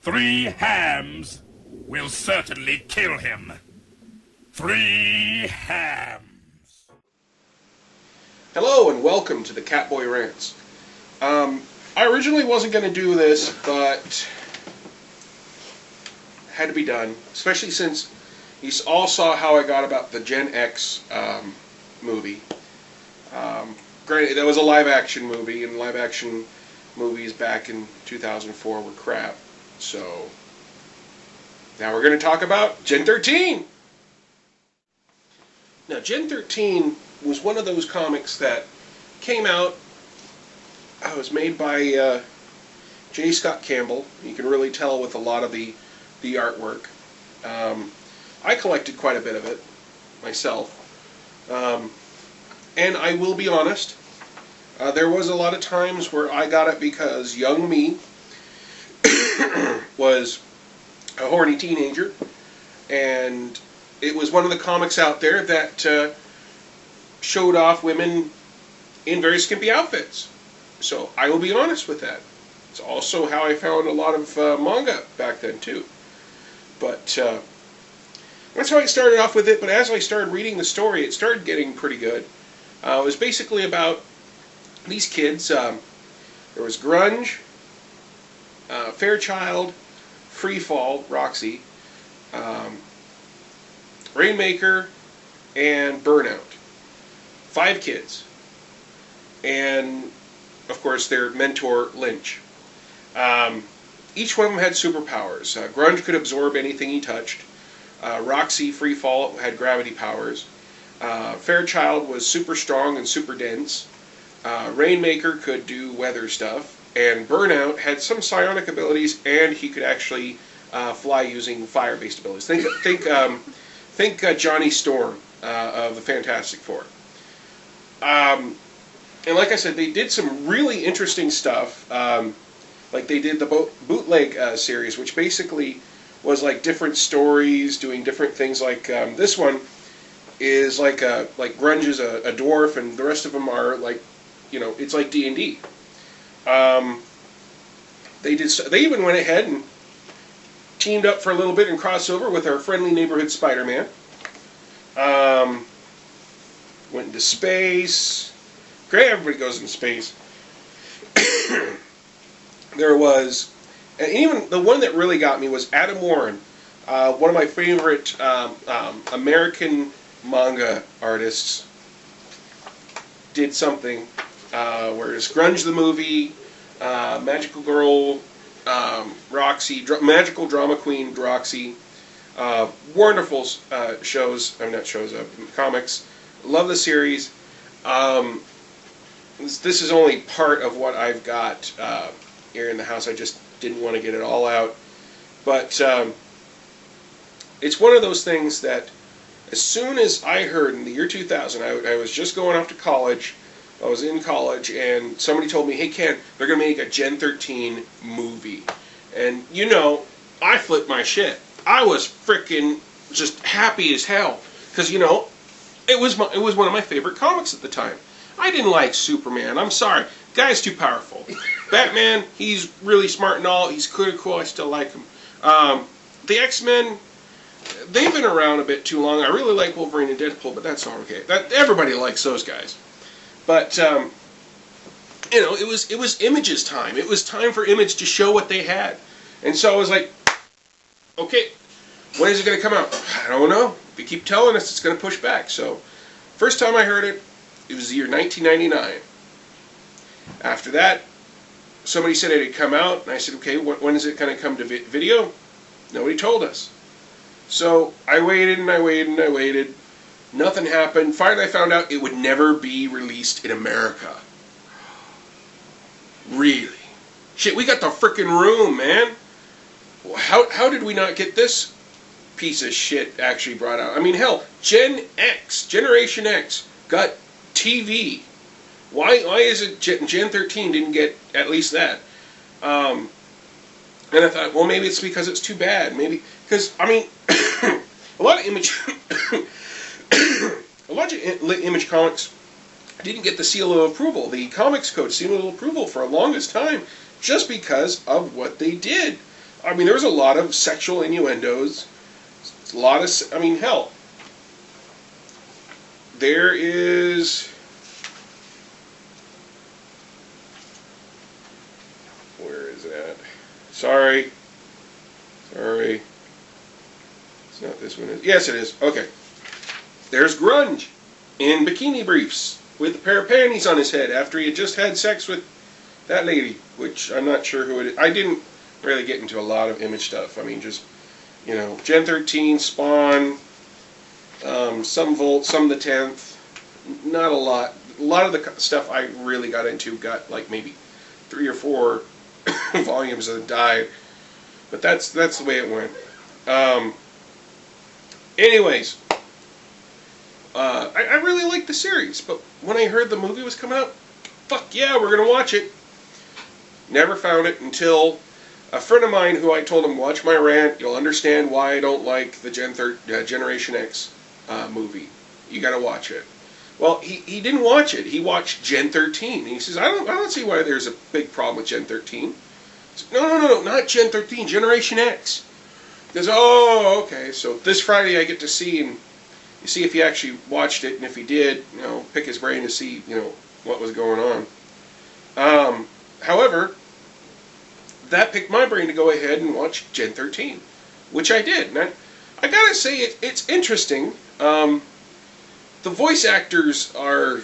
3 hams will certainly kill him. 3 hams. Hello and welcome to the Catboy Rants. I originally wasn't going to do this, but had to be done, especially since you all saw how I got about the Gen X movie. Granted, that was a live-action movie, and live-action movies back in 2004 were crap. So, now we're going to talk about Gen 13! Now, Gen 13 was one of those comics that came out. It was made by J. Scott Campbell. You can really tell with a lot of the artwork. I collected quite a bit of it myself. And I will be honest, there was a lot of times where I got it because young me was a horny teenager, and it was one of the comics out there that showed off women in very skimpy outfits. So I will be honest with that. It's also how I found a lot of manga back then too. But that's how I started off with it. But as I started reading the story, it started getting pretty good. It was basically about these kids. There was Grunge, Fairchild, Freefall, Roxy, Rainmaker, and Burnout. 5 kids. And, of course, their mentor, Lynch. Each one of them had superpowers. Grunge could absorb anything he touched. Roxy, Freefall, had gravity powers. Fairchild was super strong and super dense. Rainmaker could do weather stuff. And Burnout had some psionic abilities, and he could actually fly using fire-based abilities. Think Johnny Storm of the Fantastic Four. And like I said, they did some really interesting stuff. Like they did the bootleg series, which basically was like different stories doing different things. Like this one is like Grunge is a dwarf, and the rest of them are like, it's like D&D. They even went ahead and teamed up for a little bit and crossover with our friendly neighborhood Spider-Man. Went into space. Great, everybody goes into space. There was, and even the one that really got me was Adam Warren, one of my favorite American manga artists, did something, whereas Grunge the movie, Magical Girl, Roxy, Magical Drama Queen, Roxy, wonderful comics. Love the series. This is only part of what I've got here in the house. I just didn't want to get it all out. But it's one of those things that as soon as I heard in the year 2000, I was just going off to college. I was in college, and somebody told me, hey Ken, they're going to make a Gen 13 movie. And I flipped my shit. I was freaking just happy as hell. Because, it was one of my favorite comics at the time. I didn't like Superman. I'm sorry. Guy's too powerful. Batman, he's really smart and all. He's cool. I still like him. The X-Men, they've been around a bit too long. I really like Wolverine and Deadpool, but that's all okay. Everybody likes those guys. But, it was Image's time. It was time for Image to show what they had. And so I was like, okay, when is it going to come out? I don't know. They keep telling us it's going to push back. So, first time I heard it, it was the year 1999. After that, somebody said it had come out, and I said, okay, when is it going to come to video? Nobody told us. So I waited and I waited and I waited. Nothing happened. Finally I found out it would never be released in America. Really? Shit, we got the frickin' room, man. How did we not get this piece of shit actually brought out? I mean, hell, Generation X got TV. Why is it Gen 13 didn't get at least that? And I thought, well, maybe it's because it's too bad. Maybe because a lot of Image comics didn't get the seal of approval, the Comics Code seal of approval for the longest time, just because of what they did. I mean, there's a lot of sexual innuendos. A lot of, I mean, hell, there is. Where is that? Sorry. It's not this one. Yes, it is. Okay. There's Grunge in bikini briefs with a pair of panties on his head after he had just had sex with that lady, which I'm not sure who it is. I didn't really get into a lot of image stuff. I mean, just, Gen 13, Spawn, some Volt, some the 10th. Not a lot. A lot of the stuff I really got into got like maybe 3 or 4 volumes of the dive. But that's the way it went. Anyways, I really liked the series, but when I heard the movie was coming out, fuck yeah, we're going to watch it. Never found it until a friend of mine who I told him, watch my rant, you'll understand why I don't like the Generation X movie. You got to watch it. Well, he didn't watch it. He watched Gen 13. And he says, I don't see why there's a big problem with Gen 13. Said, no, not Gen 13, Generation X. He goes, oh, okay. So this Friday I get to see him. You see if he actually watched it, and if he did, pick his brain to see, what was going on. However, that picked my brain to go ahead and watch Gen 13, which I did. And I gotta say, it's interesting. The voice actors are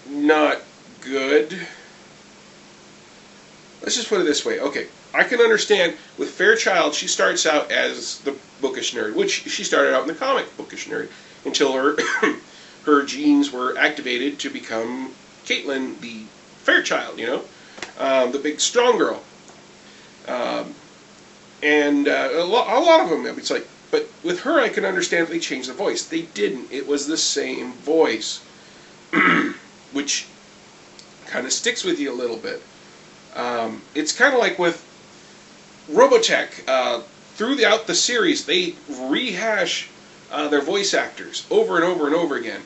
not good. Let's just put it this way. Okay, I can understand with Fairchild, she starts out as the bookish nerd, which she started out in the comic bookish nerd, until her her genes were activated to become Caitlin, the Fairchild, the big strong girl. And a lot of them, it's like, but with her I can understand they changed the voice. They didn't. It was the same voice, which kind of sticks with you a little bit. It's kind of like with Robotech. Throughout the series, they rehash their voice actors over and over and over again,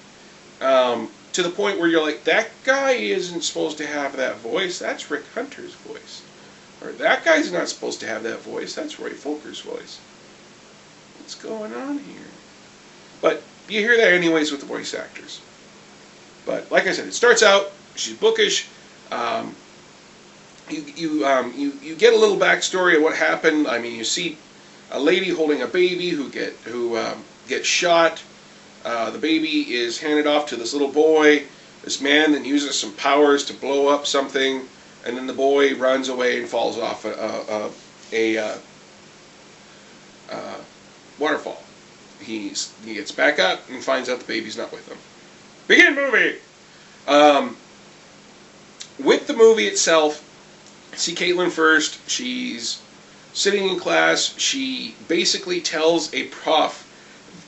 to the point where you're like, that guy isn't supposed to have that voice. That's Rick Hunter's voice. Or that guy's not supposed to have that voice. That's Roy Folker's voice. What's going on here? But you hear that anyways with the voice actors. But like I said, it starts out, she's bookish. You get a little backstory of what happened. I mean, you see a lady holding a baby who gets shot. The baby is handed off to this little boy. This man then uses some powers to blow up something, and then the boy runs away and falls off a waterfall. He gets back up and finds out the baby's not with him. Begin movie. With the movie itself, see Caitlin first. She's sitting in class. She basically tells a prof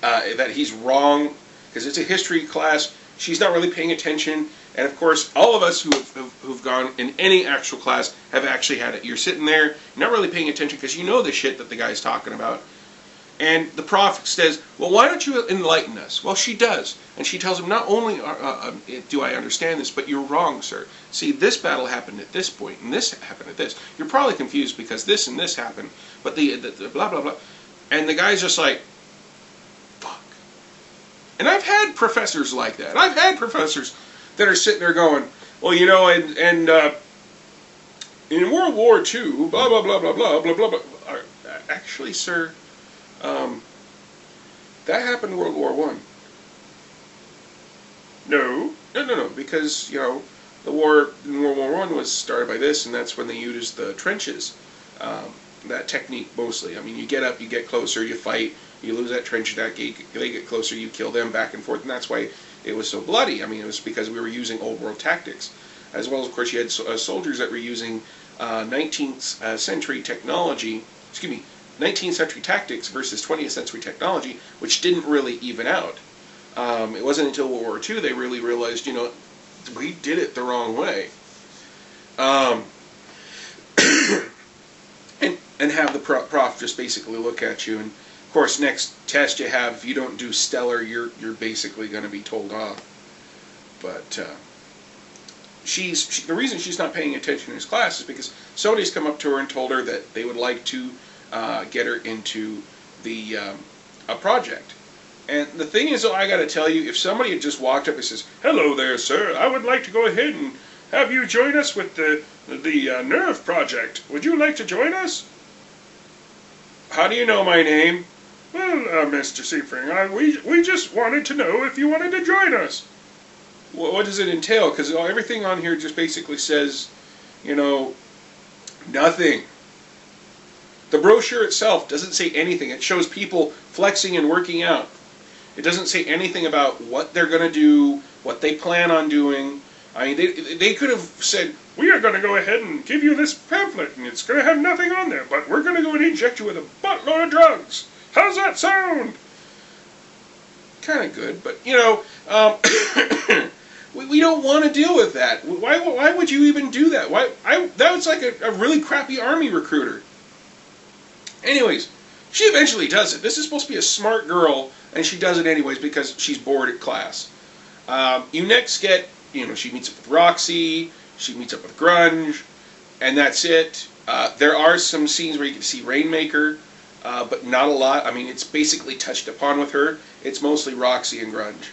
that he's wrong because it's a history class. She's not really paying attention. And of course, all of us who've gone in any actual class have actually had it. You're sitting there, you're not really paying attention because you know the shit that the guy's talking about. And the prof says, well, why don't you enlighten us? Well, she does. And she tells him, not only do I understand this, but you're wrong, sir. See, this battle happened at this point, and this happened at this. You're probably confused because this and this happened, but the blah, blah, blah. And the guy's just like, fuck. And I've had professors like that. I've had professors that are sitting there going, well, and in World War II, blah, blah, blah, blah, blah, blah, blah, blah. Actually, sir, that happened in World War I. No, because, the war in World War I was started by this, and that's when they used the trenches. That technique, mostly. I mean, you get up, you get closer, you fight, you lose that trench, they get closer, you kill them back and forth, and that's why it was so bloody. I mean, it was because we were using old world tactics. As well as, of course, you had soldiers that were using 19th century technology, 19th century tactics versus 20th century technology, which didn't really even out. It wasn't until World War II they really realized, we did it the wrong way. And have the prof just basically look at you. And, of course, next test you have, if you don't do stellar, you're basically going to be told off. But, the reason she's not paying attention in his class is because somebody's come up to her and told her that they would like to get her into the a project. And the thing is, I got to tell you, if somebody had just walked up and says, "Hello there, sir, I would like to go ahead and have you join us with the nerve project. Would you like to join us?" "How do you know my name?" "Well, Mr. Seifring, we just wanted to know if you wanted to join us." What does it entail? Because everything on here just basically says, nothing. The brochure itself doesn't say anything. It shows people flexing and working out. It doesn't say anything about what they're going to do, what they plan on doing. I mean, they could have said, "We are going to go ahead and give you this pamphlet, and it's going to have nothing on there, but we're going to go and inject you with a buttload of drugs. How's that sound?" Kind of good, but, we don't want to deal with that. Why would you even do that? That was like a really crappy army recruiter. Anyways, she eventually does it. This is supposed to be a smart girl, and she does it anyways because she's bored at class. You next get, she meets up with Roxy, she meets up with Grunge, and that's it. There are some scenes where you can see Rainmaker, but not a lot. I mean, it's basically touched upon with her. It's mostly Roxy and Grunge.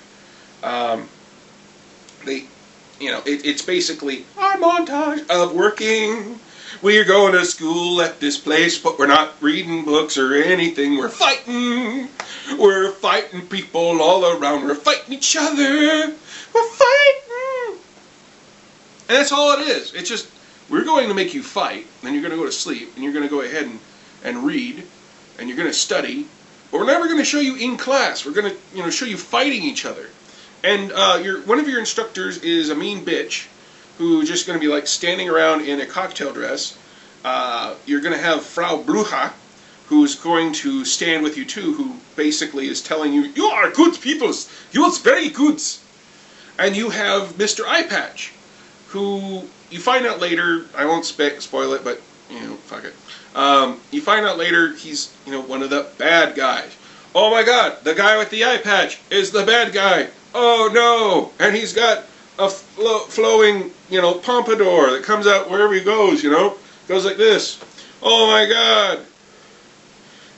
It's basically our montage of working. We're going to school at this place, but we're not reading books or anything. We're fighting. We're fighting people all around. We're fighting each other. We're fighting. And that's all it is. It's just, we're going to make you fight, then you're going to go to sleep, and you're going to go ahead and read, and you're going to study, but we're never going to show you in class. We're going to show you fighting each other. And one of your instructors is a mean bitch who's just going to be like standing around in a cocktail dress. You're going to have Frau Bruja, who's going to stand with you too, who basically is telling you, "You are good peoples. You are very good." And you have Mr. Eyepatch, who you find out later, I won't spoil it, but, fuck it. You find out later he's, one of the bad guys. Oh my god, the guy with the eye patch is the bad guy. Oh no! And he's got a flowing, pompadour that comes out wherever he goes, Goes like this. Oh my god!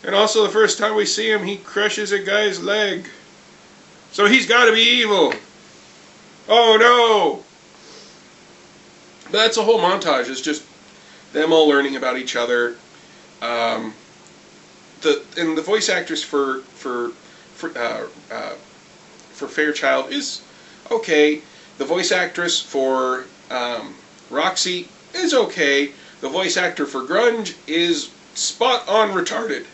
And also the first time we see him, he crushes a guy's leg. So he's got to be evil. Oh no! But that's a whole montage. It's just them all learning about each other. The voice actress for Fairchild is okay. The voice actress for Roxy is okay. The voice actor for Grunge is spot on retarded.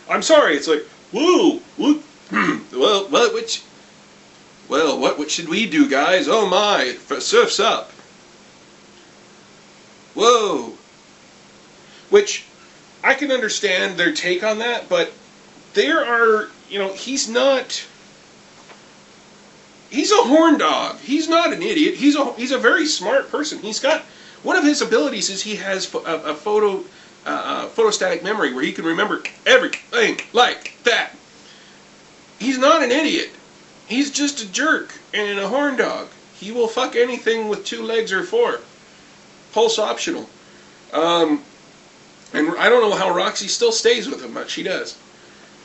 I'm sorry. It's like, whoa, what? What should we do, guys? Oh my, surf's up. Whoa. Which, I can understand their take on that, but there are, he's a horn dog. He's not an idiot. He's a very smart person. He's got, one of his abilities is he has a photostatic memory where he can remember everything like that. He's not an idiot. He's just a jerk and a horn dog. He will fuck anything with 2 legs or 4. Pulse optional. And I don't know how Roxy still stays with him, but she does.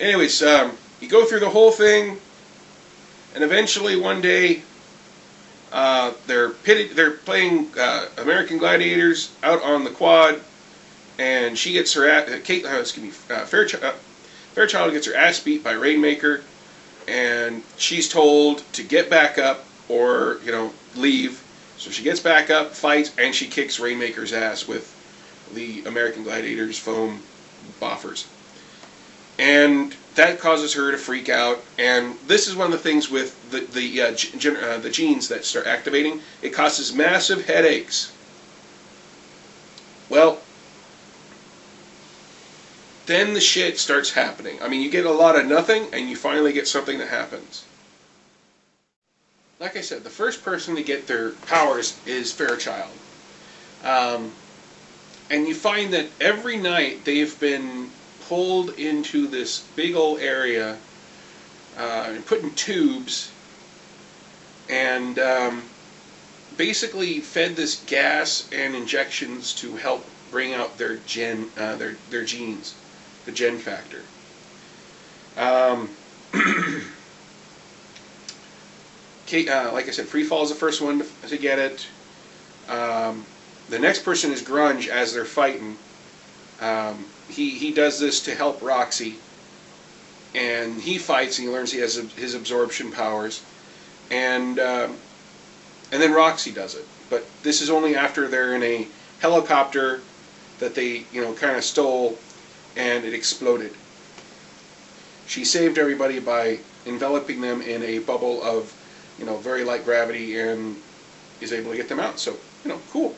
Anyways, you go through the whole thing, and eventually one day they're playing American Gladiators out on the quad, and she gets her Fairchild gets her ass beat by Rainmaker, and she's told to get back up or leave. So she gets back up, fights, and she kicks Rainmaker's ass with the American Gladiators foam boffers. And that causes her to freak out. And this is one of the things with the genes that start activating. It causes massive headaches. Well, then the shit starts happening. I mean, you get a lot of nothing, and you finally get something that happens. Like I said, the first person to get their powers is Fairchild. And you find that every night they've been pulled into this big old area and put in tubes, and basically fed this gas and injections to help bring out their their genes, the gen factor. Um, like I said, Free Fall is the first one to get it. The next person is Grunge as they're fighting. He does this to help Roxy, and he fights and he learns he has his absorption powers, and then Roxy does it. But this is only after they're in a helicopter that they kind of stole, and it exploded. She saved everybody by enveloping them in a bubble of very light gravity, and is able to get them out. So cool.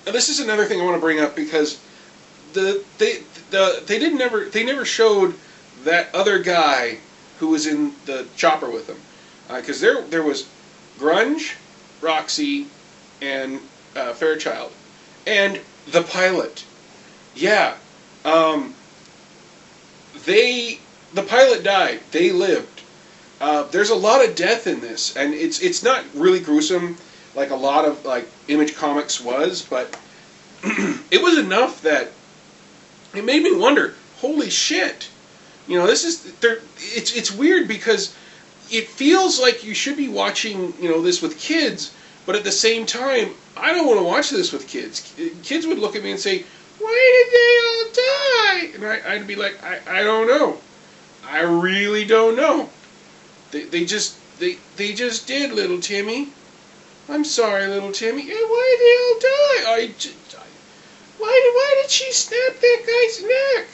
This is another thing I want to bring up, because they never showed that other guy who was in the chopper with them, because there was Grunge, Roxy, and Fairchild, and the pilot. Yeah, the pilot died. They lived. There's a lot of death in this, and it's not really gruesome like a lot of Image Comics was, but it was enough that it made me wonder. Holy shit! It's weird, because it feels like you should be watching this with kids, but at the same time, I don't want to watch this with kids. Kids would look at me and say, "Why did they all die?" And I'd be like, I don't know. I really don't know. They just did, little Timmy. I'm sorry, little Timmy. Hey, why did they all die? Why did she snap that guy's neck?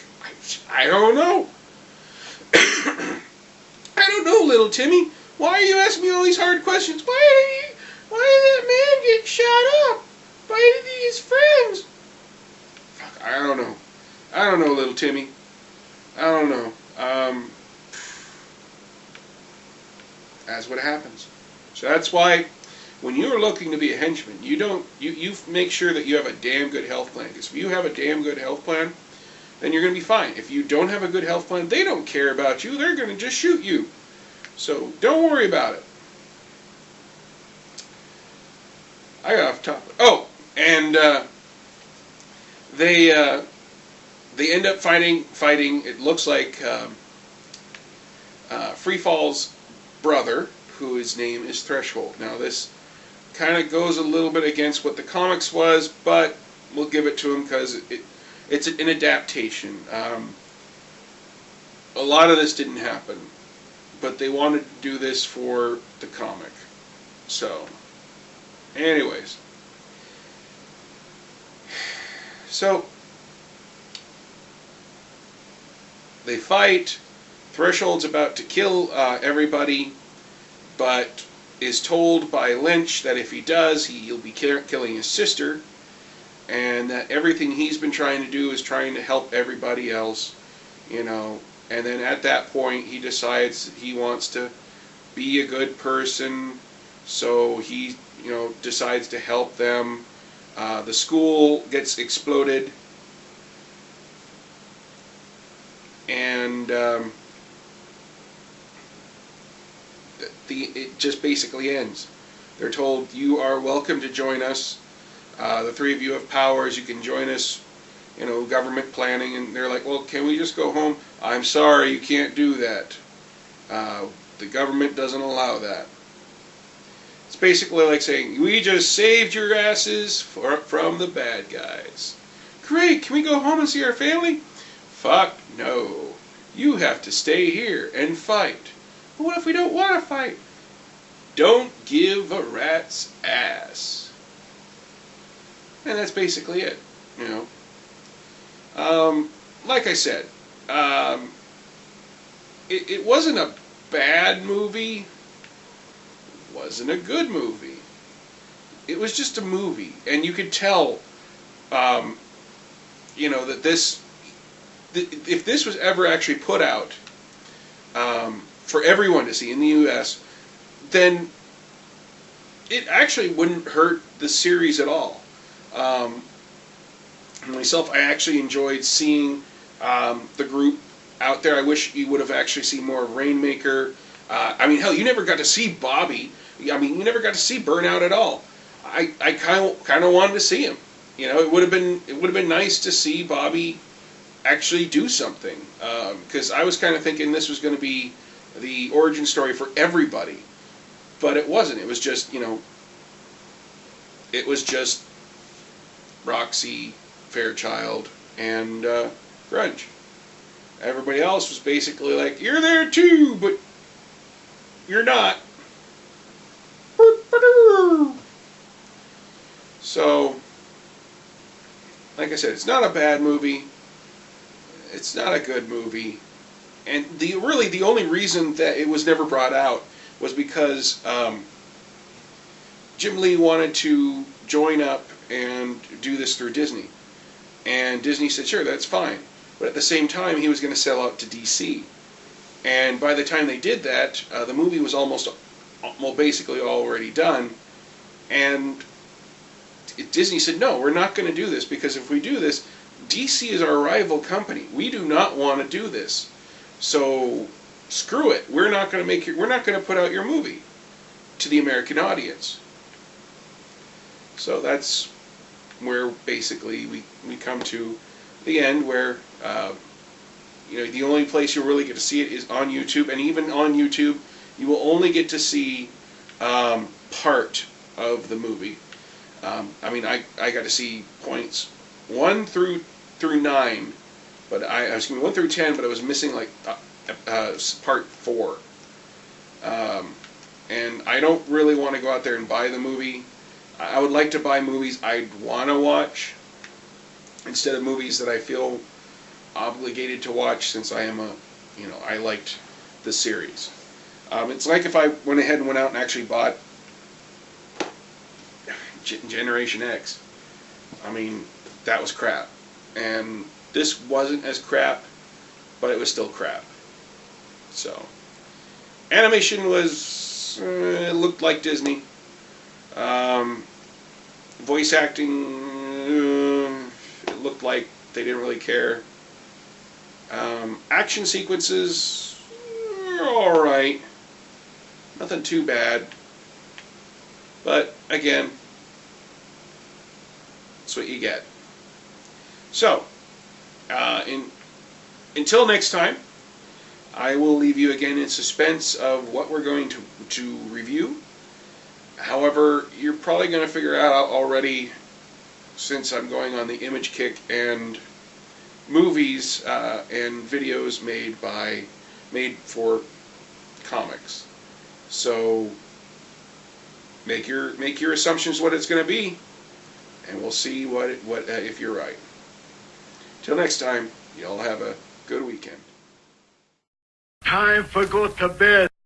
I don't know. I don't know, little Timmy. Why are you asking me all these hard questions? Why did that man get shot up by his friends? Fuck, I don't know. I don't know, little Timmy. I don't know. That's what happens. So that's why when you're looking to be a henchman, you make sure that you have a damn good health plan. Because if you have a damn good health plan, then you're going to be fine. If you don't have a good health plan, they don't care about you. They're going to just shoot you. So don't worry about it. I got off topic. Oh, and they end up fighting. It looks like Free Fall's brother, whose name is Threshold. Now this kind of goes a little bit against what the comics was, but we'll give it to him because it's an adaptation. A lot of this didn't happen, but they wanted to do this for the comic. So, anyways. So, they fight. Threshold's about to kill everybody, but is told by Lynch that if he does, he'll be killing his sister, and that everything he's been trying to do is trying to help everybody else, and then at that point he decides he wants to be a good person, so he, decides to help them. The school gets exploded, and it just basically ends. They're told, you are welcome to join us. The three of you have powers. You can join us, government planning. And they're like, well, can we just go home? I'm sorry, you can't do that. The government doesn't allow that. It's basically like saying, we just saved your asses from the bad guys. Great, can we go home and see our family? Fuck no. You have to stay here and fight. But what if we don't want to fight? Don't give a rat's ass. And that's basically it, Like I said, it wasn't a bad movie. It wasn't a good movie. It was just a movie. And you could tell, that if this was ever actually put out for everyone to see in the U.S., then it actually wouldn't hurt the series at all. Myself, I actually enjoyed seeing the group out there. I wish you would have actually seen more of Rainmaker. I mean, hell, you never got to see Bobby. I mean, you never got to see Burnout at all. I kind of wanted to see him. You know, it would have been nice to see Bobby actually do something, because I was kind of thinking this was going to be the origin story for everybody, but it wasn't. It was just, you know, it was just Roxy, Fairchild, and Grudge. Everybody else was basically like, you're there too, but you're not. So, like I said, it's not a bad movie. It's not a good movie. And the only reason that it was never brought out was because Jim Lee wanted to join up and do this through Disney. And Disney said, sure, that's fine. But at the same time, he was going to sell out to DC. And by the time they did that, the movie was basically already done. And Disney said, no, we're not going to do this, because if we do this, DC is our rival company. We do not want to do this. So screw it. We're not going to put out your movie to the American audience. So that's where basically we come to the end, where you know, the only place you'll really get to see it is on YouTube, and even on YouTube, you will only get to see part of the movie. I mean, I got to see points 1 through 9, but I was giving 1 through 10, but I was missing like part 4. And I don't really want to go out there and buy the movie. I would like to buy movies I'd want to watch instead of movies that I feel obligated to watch, since I am I liked the series. It's like if I went ahead and went out and actually bought Generation X. I mean, that was crap. And this wasn't as crap, but it was still crap. So, animation was, it looked like Disney. Voice acting, it looked like they didn't really care. Action sequences, alright. Nothing too bad. But, again, that's what you get. So, until next time, I will leave you again in suspense of what we're going to review. However, you're probably going to figure out already, since I'm going on the image kick, and movies and videos made for comics. So make your assumptions what it's going to be, and we'll see what if you're right. Till next time, y'all have a good weekend. Time for go to bed.